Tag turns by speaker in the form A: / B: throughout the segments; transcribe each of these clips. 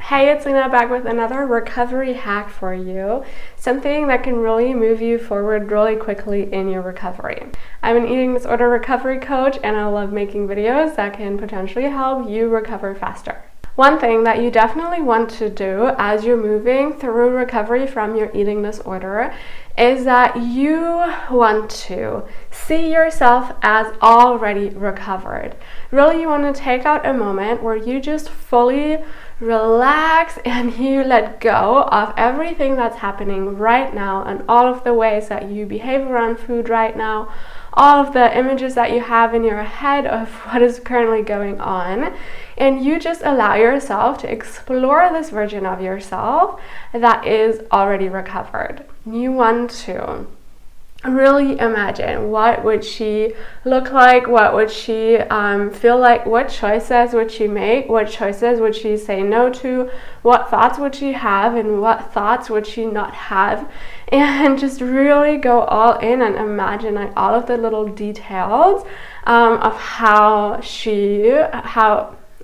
A: Hey, it's Lena back with another recovery hack for you. Something that can really move you forward really quickly in your recovery. I'm an eating disorder recovery coach and I love making videos that can potentially help you recover faster. One thing that you definitely want to do as you're moving through recovery from your eating disorder is that you want to see yourself as already recovered. Really, you want to take out a moment where you just fully relax and you let go of everything that's happening right now and all of the ways that you behave around food right now, all of the images that you have in your head of what is currently going on, and you just allow yourself to explore this version of yourself that is already recovered. You want to really imagine what would she look like, what would she feel like, what choices would she make, what choices would she say no to, what thoughts would she have and what thoughts would she not have, and just really go all in and imagine like all of the little details of how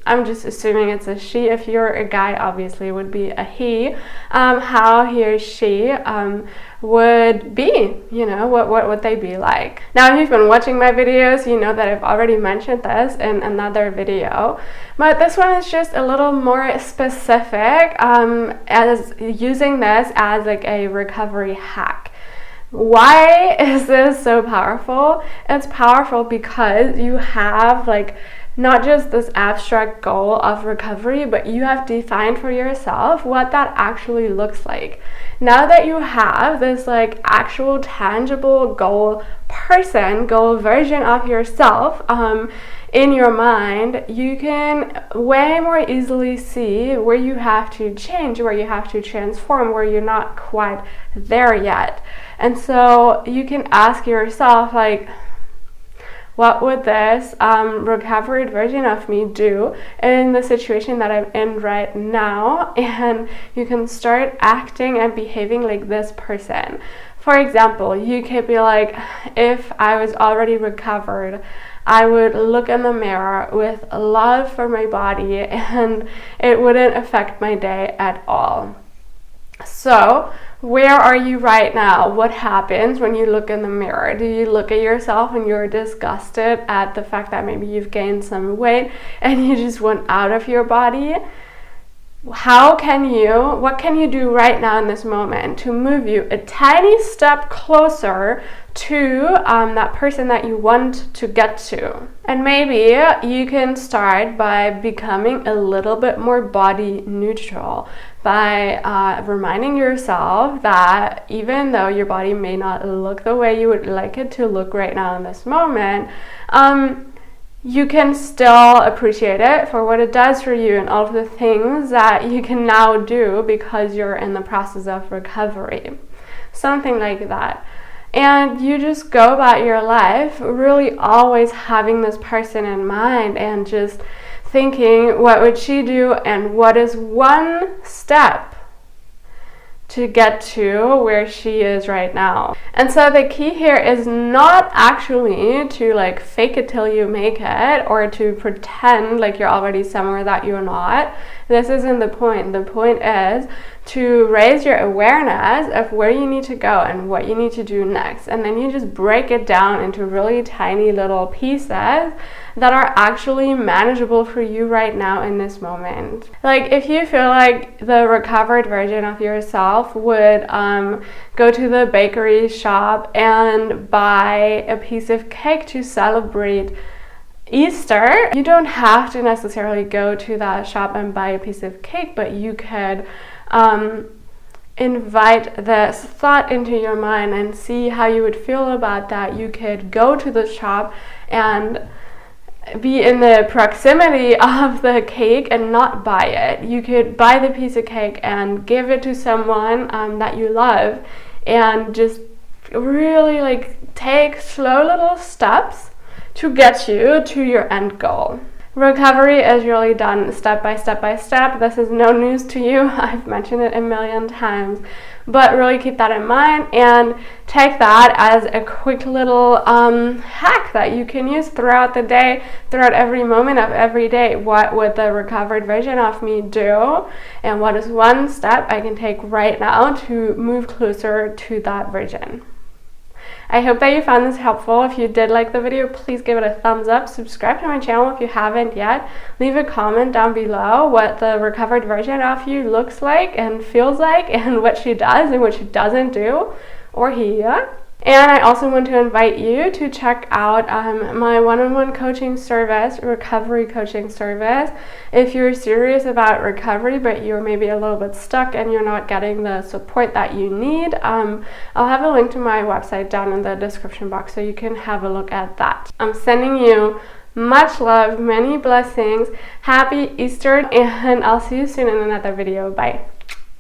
A: I'm just assuming it's a she. If you're a guy, obviously it would be a he. How he or she would be, what would they be like? Now, if you've been watching my videos, you know that I've already mentioned this in another video, but this one is just a little more specific as using this as like a recovery hack. Why is this so powerful? It's powerful because you have not just this abstract goal of recovery, but you have defined for yourself what that actually looks like. Now that you have this actual tangible goal version of yourself in your mind, you can way more easily see where you have to change, where you have to transform, where you're not quite there yet. And so you can ask yourself what would this recovered version of me do in the situation that I'm in right now? And you can start acting and behaving like this person. For example, you could be like, if I was already recovered, I would look in the mirror with love for my body and it wouldn't affect my day at all. So, where are you right now? What happens when you look in the mirror? Do you look at yourself and you're disgusted at the fact that maybe you've gained some weight and you just want out of your body? What can you do right now in this moment to move you a tiny step closer to that person that you want to get to? And maybe you can start by becoming a little bit more body neutral, by reminding yourself that even though your body may not look the way you would like it to look right now in this moment, you can still appreciate it for what it does for you and all of the things that you can now do because you're in the process of recovery. Something like that. And you just go about your life really always having this person in mind and just thinking, what would she do and what is one step to get to where she is right now. And so the key here is not actually to fake it till you make it or to pretend like you're already somewhere that you're not. This isn't the point. The point is to raise your awareness of where you need to go and what you need to do next. And then you just break it down into really tiny little pieces that are actually manageable for you right now in this moment. If you feel like the recovered version of yourself would go to the bakery shop and buy a piece of cake to celebrate Easter, you don't have to necessarily go to that shop and buy a piece of cake, but you could invite this thought into your mind and see how you would feel about that. You could go to the shop and be in the proximity of the cake and not buy it. You could buy the piece of cake and give it to someone that you love and just really take slow little steps to get you to your end goal. Recovery is really done step by step by step. This is no news to you. I've mentioned it a million times. But really keep that in mind and take that as a quick little hack that you can use throughout the day, throughout every moment of every day. What would the recovered version of me do? And what is one step I can take right now to move closer to that version? I hope that you found this helpful. If you did like the video, please give it a thumbs up. Subscribe to my channel if you haven't yet. Leave a comment down below what the recovered version of you looks like and feels like, and what she does and what she doesn't do, or he. And I also want to invite you to check out my one-on-one coaching service, recovery coaching service. If you're serious about recovery, but you're maybe a little bit stuck and you're not getting the support that you need, I'll have a link to my website down in the description box so you can have a look at that. I'm sending you much love, many blessings, happy Easter, and I'll see you soon in another video. Bye.